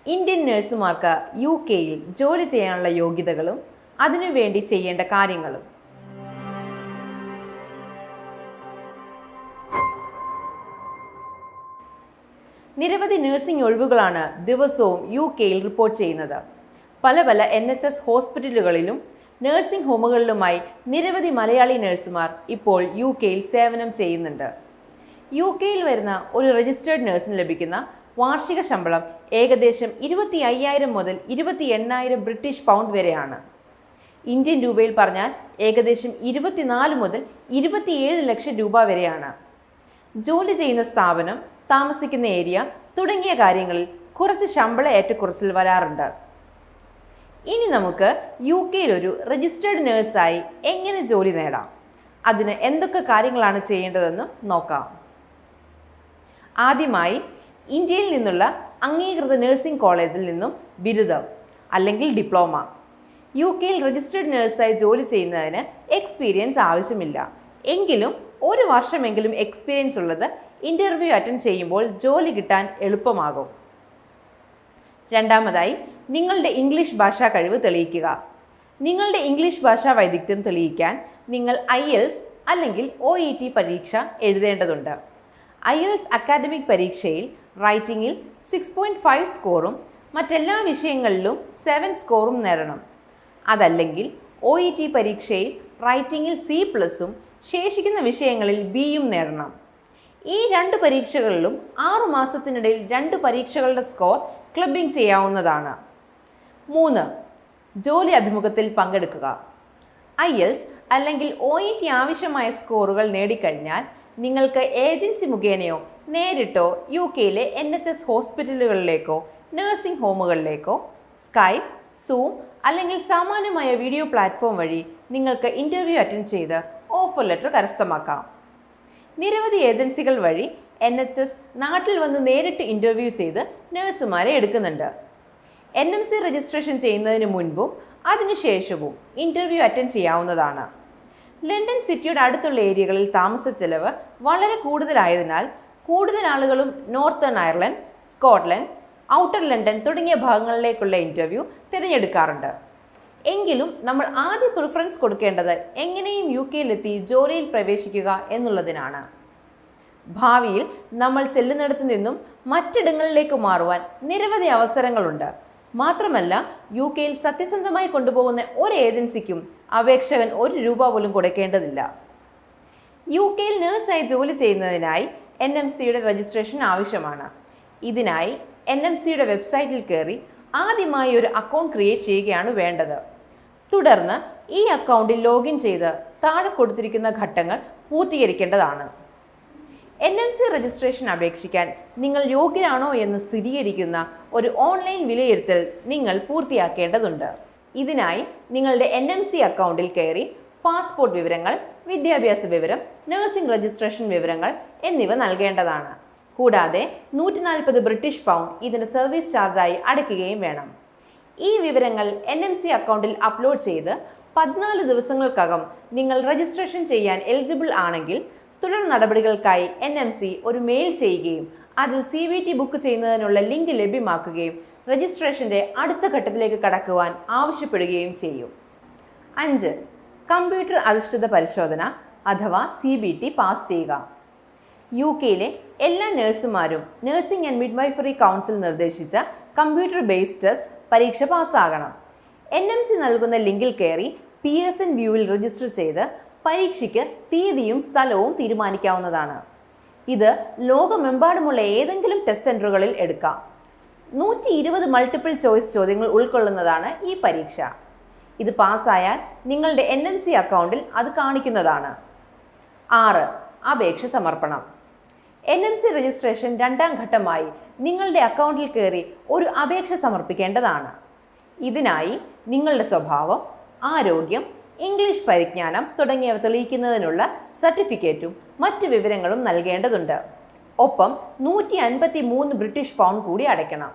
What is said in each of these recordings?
Indian നഴ്സുമാർക്ക് UK-യിൽ ജോലി ചെയ്യാനുള്ള യോഗ്യതകളും അതിനുവേണ്ടി ചെയ്യേണ്ട കാര്യങ്ങളും. നിരവധി നഴ്സിംഗ് ഒഴിവുകളാണ് ദിവസവും UK-യിൽ റിപ്പോർട്ട് ചെയ്യുന്നത്. പല NHS ഹോസ്പിറ്റലുകളിലും നഴ്സിംഗ് ഹോമുകളിലുമായി നിരവധി മലയാളി നഴ്സുമാർ ഇപ്പോൾ UK-യിൽ സേവനം ചെയ്യുന്നുണ്ട്. UK-യിൽ വരുന്ന ഒരു രജിസ്റ്റേർഡ് നഴ്സിന് ലഭിക്കുന്ന വാർഷിക ശമ്പളം ഏകദേശം 25,000 മുതൽ 28,000 ബ്രിട്ടീഷ് പൗണ്ട് വരെയാണ്. ഇന്ത്യൻ രൂപയിൽ പറഞ്ഞാൽ ഏകദേശം 24 മുതൽ 27 ലക്ഷം രൂപ വരെയാണ്. ജോലി ചെയ്യുന്ന സ്ഥാപനം, താമസിക്കുന്ന ഏരിയ തുടങ്ങിയ കാര്യങ്ങളിൽ കുറച്ച് ശമ്പള ഏറ്റക്കുറച്ചിൽ വരാറുണ്ട്. ഇനി നമുക്ക് UK-യിൽ ഒരു രജിസ്റ്റേർഡ് നഴ്സായി എങ്ങനെ ജോലി നേടാം, അതിന് എന്തൊക്കെ കാര്യങ്ങളാണ് ചെയ്യേണ്ടതെന്ന് നോക്കാം. ആദ്യമായി ഇന്ത്യയിൽ നിന്നുള്ള അംഗീകൃത നഴ്സിംഗ് കോളേജിൽ നിന്നും ബിരുദം അല്ലെങ്കിൽ ഡിപ്ലോമ. UK-യിൽ രജിസ്റ്റേർഡ് നഴ്സായി ജോലി ചെയ്യുന്നതിന് എക്സ്പീരിയൻസ് ആവശ്യമില്ല. എങ്കിലും 1 വർഷമെങ്കിലും എക്സ്പീരിയൻസ് ഉള്ളത് ഇൻ്റർവ്യൂ അറ്റൻഡ് ചെയ്യുമ്പോൾ ജോലി കിട്ടാൻ എളുപ്പമാകും. രണ്ടാമതായി, നിങ്ങളുടെ ഇംഗ്ലീഷ് ഭാഷാ കഴിവ് തെളിയിക്കുക. നിങ്ങളുടെ ഇംഗ്ലീഷ് ഭാഷാ വൈദഗ്ധ്യം തെളിയിക്കാൻ നിങ്ങൾ IELTS അല്ലെങ്കിൽ OET പരീക്ഷ എഴുതേണ്ടതുണ്ട്. IELTS അക്കാദമിക് പരീക്ഷയിൽ റൈറ്റിംഗിൽ 6.5 സ്കോറും മറ്റെല്ലാ വിഷയങ്ങളിലും 7 സ്കോറും നേടണം. അതല്ലെങ്കിൽ OET പരീക്ഷയിൽ റൈറ്റിംഗിൽ C+ഉം ശേഷിക്കുന്ന വിഷയങ്ങളിൽ Bയും നേടണം. ഈ 2 പരീക്ഷകളിലും 6 മാസത്തിനിടയിൽ 2 പരീക്ഷകളുടെ സ്കോർ ക്ലബിംഗ് ചെയ്യാവുന്നതാണ്. 3. ജോലി അഭിമുഖത്തിൽ പങ്കെടുക്കുക. IELTS അല്ലെങ്കിൽ OET ആവശ്യമായ സ്കോറുകൾ നേടിക്കഴിഞ്ഞാൽ നിങ്ങൾക്ക് ഏജൻസി മുഖേനയോ നേരിട്ടോ UK-യിലെ NHS ഹോസ്പിറ്റലുകളിലേക്കോ നഴ്സിംഗ് ഹോമുകളിലേക്കോ സ്കൈപ്പ്, സൂം അല്ലെങ്കിൽ സമാനമായ വീഡിയോ പ്ലാറ്റ്ഫോം വഴി നിങ്ങൾക്ക് ഇൻ്റർവ്യൂ അറ്റൻഡ് ചെയ്ത് ഓഫർ ലെറ്റർ കരസ്ഥമാക്കാം. നിരവധി ഏജൻസികൾ വഴി NHS നാട്ടിൽ വന്ന് നേരിട്ട് ഇൻ്റർവ്യൂ ചെയ്ത് നഴ്സുമാരെ എടുക്കുന്നുണ്ട്. NMC രജിസ്ട്രേഷൻ ചെയ്യുന്നതിന് മുൻപും അതിനുശേഷവും ഇൻ്റർവ്യൂ അറ്റൻഡ് ചെയ്യാവുന്നതാണ്. ലണ്ടൻ സിറ്റിയുടെ അടുത്തുള്ള ഏരിയകളിൽ താമസ ചെലവ് വളരെ കൂടുതലായതിനാൽ കൂടുതൽ ആളുകളും northern Ireland, Scotland, outer London തുടങ്ങിയ ഭാഗങ്ങളിലേക്കുള്ള ഇൻ്റർവ്യൂ തിരഞ്ഞെടുക്കാറുണ്ട്. എങ്കിലും നമ്മൾ ആദ്യ പ്രിഫറൻസ് കൊടുക്കേണ്ടത് എങ്ങനെയും UK-യിലെത്തി ജോലിയിൽ പ്രവേശിക്കുക എന്നുള്ളതിനാണ്. ഭാവിയിൽ നമ്മൾ ചെല്ലുന്നിടത്തു നിന്നും മറ്റിടങ്ങളിലേക്ക് മാറുവാൻ നിരവധി അവസരങ്ങളുണ്ട്. മാത്രമല്ല UK-യിൽ സത്യസന്ധമായി കൊണ്ടുപോകുന്ന ഒരു ഏജൻസിക്കും അപേക്ഷകൻ 1 രൂപ പോലും കൊടുക്കേണ്ടതില്ല. UK-യിൽ നഴ്സായി ജോലി ചെയ്യുന്നതിനായി NMCയുടെ രജിസ്ട്രേഷൻ ആവശ്യമാണ്. ഇതിനായി NMCയുടെ വെബ്സൈറ്റിൽ കയറി ആദ്യമായി ഒരു അക്കൗണ്ട് ക്രിയേറ്റ് ചെയ്യുകയാണ് വേണ്ടത്. തുടർന്ന് ഈ അക്കൗണ്ടിൽ ലോഗിൻ ചെയ്ത് താഴെ കൊടുത്തിരിക്കുന്ന ഘട്ടങ്ങൾ പൂർത്തീകരിക്കേണ്ടതാണ്. NMC രജിസ്ട്രേഷൻ അപേക്ഷിക്കാൻ നിങ്ങൾ യോഗ്യരാണോ എന്ന് സ്ഥിരീകരിക്കുന്ന ഒരു ഓൺലൈൻ വിലയിരുത്തൽ നിങ്ങൾ പൂർത്തിയാക്കേണ്ടതുണ്ട്. ഇതിനായി നിങ്ങളുടെ NMC അക്കൗണ്ടിൽ കയറി പാസ്പോർട്ട് വിവരങ്ങൾ, വിദ്യാഭ്യാസ വിവരം, നഴ്സിംഗ് രജിസ്ട്രേഷൻ വിവരങ്ങൾ എന്നിവ നൽകേണ്ടതാണ്. കൂടാതെ 140 ബ്രിട്ടീഷ് പൗണ്ട് ഇതിന് സർവീസ് ചാർജായി അടയ്ക്കുകയും വേണം. ഈ വിവരങ്ങൾ NMC അക്കൗണ്ടിൽ അപ്ലോഡ് ചെയ്ത് 14 ദിവസങ്ങൾക്കകം നിങ്ങൾ രജിസ്ട്രേഷൻ ചെയ്യാൻ എലിജിബിൾ ആണെങ്കിൽ തുടർ നടപടികൾക്കായി NMC ഒരു മെയിൽ ചെയ്യുകയും അതിൽ CVT ബുക്ക് ചെയ്യുന്നതിനുള്ള ലിങ്ക് ലഭ്യമാക്കുകയും രജിസ്ട്രേഷൻ്റെ അടുത്ത ഘട്ടത്തിലേക്ക് കടക്കുവാൻ ആവശ്യപ്പെടുകയും ചെയ്യും. 5. കമ്പ്യൂട്ടർ അധിഷ്ഠിത പരിശോധന അഥവാ CBT പാസ് ചെയ്യുക. UK-യിലെ എല്ലാ നഴ്സുമാരും നഴ്സിംഗ് ആൻഡ് മിഡ്വൈഫറി കൗൺസിൽ നിർദ്ദേശിച്ച കമ്പ്യൂട്ടർ ബേസ്ഡ് ടെസ്റ്റ് പരീക്ഷ പാസ്സാകണം. NMC നൽകുന്ന ലിങ്കിൽ കയറി PSN വ്യൂവിൽ രജിസ്റ്റർ ചെയ്ത് പരീക്ഷയ്ക്ക് തീയതിയും സ്ഥലവും തീരുമാനിക്കാവുന്നതാണ്. ഇത് ലോകമെമ്പാടുമുള്ള ഏതെങ്കിലും ടെസ്റ്റ് സെൻറ്ററുകളിൽ എടുക്കാം. 120 മൾട്ടിപ്പിൾ ചോയ്സ് ചോദ്യങ്ങൾ ഉൾക്കൊള്ളുന്നതാണ് ഈ പരീക്ഷ. ഇത് പാസ്സായാൽ നിങ്ങളുടെ NMC അക്കൗണ്ടിൽ അത് കാണിക്കുന്നതാണ്. 6. അപേക്ഷ സമർപ്പണം. NMC രജിസ്ട്രേഷൻ 2ാം ഘട്ടമായി നിങ്ങളുടെ അക്കൗണ്ടിൽ കയറി ഒരു അപേക്ഷ സമർപ്പിക്കേണ്ടതാണ്. ഇതിനായി നിങ്ങളുടെ സ്വഭാവം, ആരോഗ്യം, ഇംഗ്ലീഷ് പരിജ്ഞാനം തുടങ്ങിയവ തെളിയിക്കുന്നതിനുള്ള സർട്ടിഫിക്കറ്റും മറ്റ് വിവരങ്ങളും നൽകേണ്ടതുണ്ട്. ഒപ്പം 153 ബ്രിട്ടീഷ് പൗണ്ട് കൂടി അടയ്ക്കണം.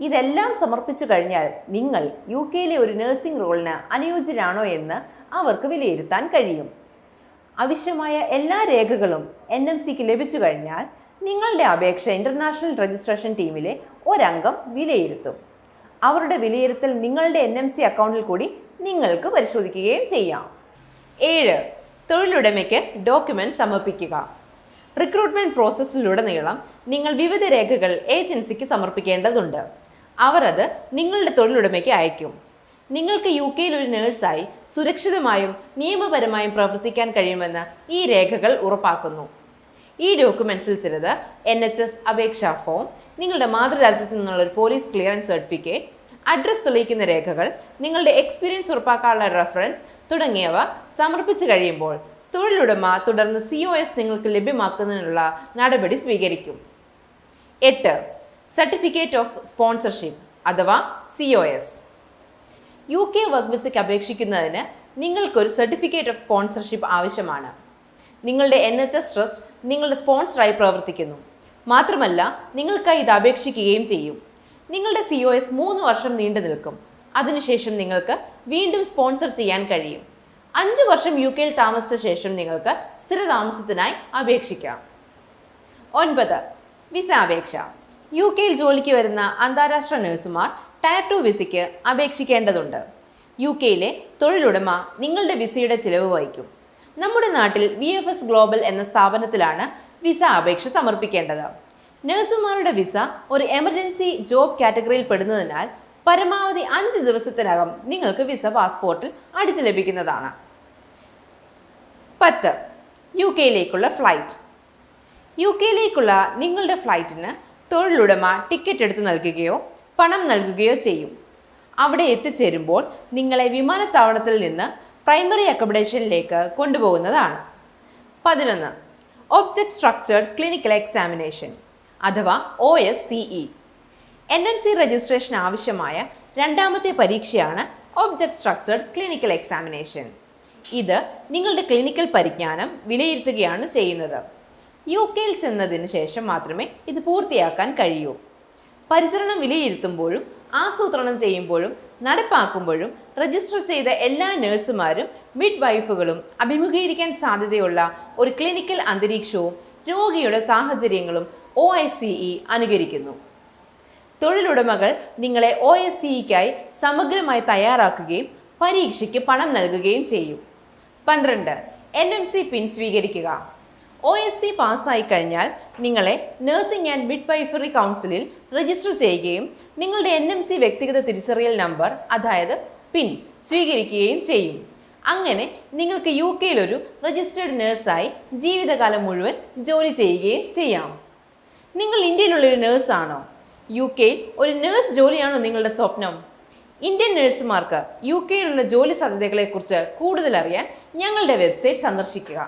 ഇതെല്ലാം സമർപ്പിച്ചു കഴിഞ്ഞാൽ നിങ്ങൾ UK-യിലെ ഒരു നഴ്സിംഗ് റോളിന് അനുയോജ്യരാണോ എന്ന് അവർക്ക് വിലയിരുത്താൻ കഴിയും. ആവശ്യമായ എല്ലാ രേഖകളും NMCക്ക് ലഭിച്ചു കഴിഞ്ഞാൽ നിങ്ങളുടെ അപേക്ഷ ഇൻ്റർനാഷണൽ രജിസ്ട്രേഷൻ ടീമിലെ ഒരംഗം വിലയിരുത്തും. അവരുടെ വിലയിരുത്തൽ നിങ്ങളുടെ NMC അക്കൗണ്ടിൽ കൂടി നിങ്ങൾക്ക് പരിശോധിക്കുകയും ചെയ്യാം. 7. തൊഴിലുടമയ്ക്ക് ഡോക്യുമെന്റ് സമർപ്പിക്കുക. റിക്രൂട്ട്മെന്റ് പ്രോസസ്സിലുടനീളം നിങ്ങൾ വിവിധ രേഖകൾ ഏജൻസിക്ക് സമർപ്പിക്കേണ്ടതുണ്ട്. അവർ അത് നിങ്ങളുടെ തൊഴിലുടമയ്ക്ക് അയക്കും. നിങ്ങൾക്ക് UK ഒരു നഴ്സായി സുരക്ഷിതമായും നിയമപരമായും പ്രവർത്തിക്കാൻ കഴിയുമെന്ന് ഈ രേഖകൾ ഉറപ്പാക്കുന്നു. ഈ ഡോക്യുമെന്റ്സിൽ ചിലത് NHS അപേക്ഷാ ഫോം, നിങ്ങളുടെ മാതൃരാജ്യത്ത് നിന്നുള്ള ഒരു പോലീസ് ക്ലിയറൻസ് സർട്ടിഫിക്കറ്റ്, അഡ്രസ് തെളിയിക്കുന്ന രേഖകൾ, നിങ്ങളുടെ എക്സ്പീരിയൻസ് ഉറപ്പാക്കാനുള്ള റെഫറൻസ് തുടങ്ങിയവ സമർപ്പിച്ചു കഴിയുമ്പോൾ തൊഴിലുടമ തുടർന്ന് COS നിങ്ങൾക്ക് ലഭ്യമാക്കുന്നതിനുള്ള നടപടി സ്വീകരിക്കും. 8. സർട്ടിഫിക്കറ്റ് ഓഫ് സ്പോൺസർഷിപ്പ് അഥവാ COS. UK വർക്ക് വിസയ്ക്ക് അപേക്ഷിക്കുന്നതിന് നിങ്ങൾക്കൊരു സർട്ടിഫിക്കറ്റ് ഓഫ് സ്പോൺസർഷിപ്പ് ആവശ്യമാണ്. നിങ്ങളുടെ NHS ട്രസ്റ്റ് നിങ്ങളുടെ സ്പോൺസറായി പ്രവർത്തിക്കുന്നു. മാത്രമല്ല, നിങ്ങൾക്കായി ഇത് അപേക്ഷിക്കുകയും ചെയ്യും. നിങ്ങളുടെ COS 3 വർഷം നീണ്ടു നിൽക്കും. അതിനുശേഷം നിങ്ങൾക്ക് വീണ്ടും സ്പോൺസർ ചെയ്യാൻ കഴിയും. 5 വർഷം UK താമസിച്ച ശേഷം നിങ്ങൾക്ക് സ്ഥിരതാമസത്തിനായി അപേക്ഷിക്കാം. 9. വിസ അപേക്ഷ. UK ജോലിക്ക് വരുന്ന അന്താരാഷ്ട്ര നഴ്സുമാർ ടയർ 2 വിസയ്ക്ക് അപേക്ഷിക്കേണ്ടതുണ്ട്. UK തൊഴിലുടമ നിങ്ങളുടെ വിസയുടെ ചിലവ് വഹിക്കും. നമ്മുടെ നാട്ടിൽ VFS ഗ്ലോബൽ എന്ന സ്ഥാപനത്തിലാണ് വിസ അപേക്ഷ സമർപ്പിക്കേണ്ടത്. നഴ്സുമാരുടെ വിസ ഒരു എമർജൻസി ജോബ് കാറ്റഗറിയിൽ പെടുന്നതിനാൽ പരമാവധി 5 ദിവസത്തിനകം നിങ്ങൾക്ക് വിസ പാസ്പോർട്ടിൽ അടിച്ചു ലഭിക്കുന്നതാണ്. 10. UK flight. UK നിങ്ങളുടെ ഫ്ലൈറ്റിന് തൊഴിലുടമ ടിക്കറ്റ് എടുത്ത് നൽകുകയോ പണം നൽകുകയോ ചെയ്യും. അവിടെ എത്തിച്ചേരുമ്പോൾ നിങ്ങളെ വിമാനത്താവളത്തിൽ നിന്ന് പ്രൈമറി അക്കോമഡേഷനിലേക്ക് കൊണ്ടുപോകുന്നതാണ്. 11. ഒബ്ജക്റ്റ് സ്ട്രക്ചേർഡ് ക്ലിനിക്കൽ എക്സാമിനേഷൻ അഥവാ OSCE. NMC രജിസ്ട്രേഷൻ ആവശ്യമായ രണ്ടാമത്തെ പരീക്ഷയാണ് ഒബ്ജക്റ്റ് സ്ട്രക്ചേർഡ് ക്ലിനിക്കൽ എക്സാമിനേഷൻ. ഇത് നിങ്ങളുടെ ക്ലിനിക്കൽ പരിജ്ഞാനം വിലയിരുത്തുകയാണ് ചെയ്യുന്നത്. UK ചെന്നതിന് ശേഷം മാത്രമേ ഇത് പൂർത്തിയാക്കാൻ കഴിയൂ. പരിചരണം വിലയിരുത്തുമ്പോഴും ആസൂത്രണം ചെയ്യുമ്പോഴും നടപ്പാക്കുമ്പോഴും രജിസ്റ്റർ ചെയ്ത എല്ലാ നഴ്സുമാരും മിഡ് വൈഫുകളും അഭിമുഖീകരിക്കാൻ സാധ്യതയുള്ള ഒരു ക്ലിനിക്കൽ അന്തരീക്ഷവും രോഗിയുടെ സാഹചര്യങ്ങളും OSCE അനുകരിക്കുന്നു. തൊഴിലുടമകൾ നിങ്ങളെ OSCEക്കായി സമഗ്രമായി തയ്യാറാക്കുകയും പരീക്ഷയ്ക്ക് പണം നൽകുകയും ചെയ്യും. 12. NMC പിൻ സ്വീകരിക്കുക. OSCE പാസ്സായി കഴിഞ്ഞാൽ നിങ്ങളെ നഴ്സിംഗ് ആൻഡ് മിഡ്വൈഫറി കൗൺസിലിൽ രജിസ്റ്റർ ചെയ്യുകയും നിങ്ങളുടെ NMC വ്യക്തിഗത തിരിച്ചറിയൽ നമ്പർ അതായത് പിൻ സ്വീകരിക്കുകയും ചെയ്യും. അങ്ങനെ നിങ്ങൾക്ക് UK ഒരു രജിസ്റ്റേർഡ് നഴ്സായി ജീവിതകാലം മുഴുവൻ ജോലി ചെയ്യുകയും ചെയ്യാം. നിങ്ങൾ ഇന്ത്യയിലുള്ളൊരു നേഴ്സാണോ? UK ഒരു നേഴ്സ് ജോലിയാണോ നിങ്ങളുടെ സ്വപ്നം? ഇന്ത്യൻ നഴ്സുമാർക്ക് UK ജോലി സാധ്യതകളെക്കുറിച്ച് കൂടുതൽ അറിയാൻ ഞങ്ങളുടെ വെബ്സൈറ്റ് സന്ദർശിക്കുക.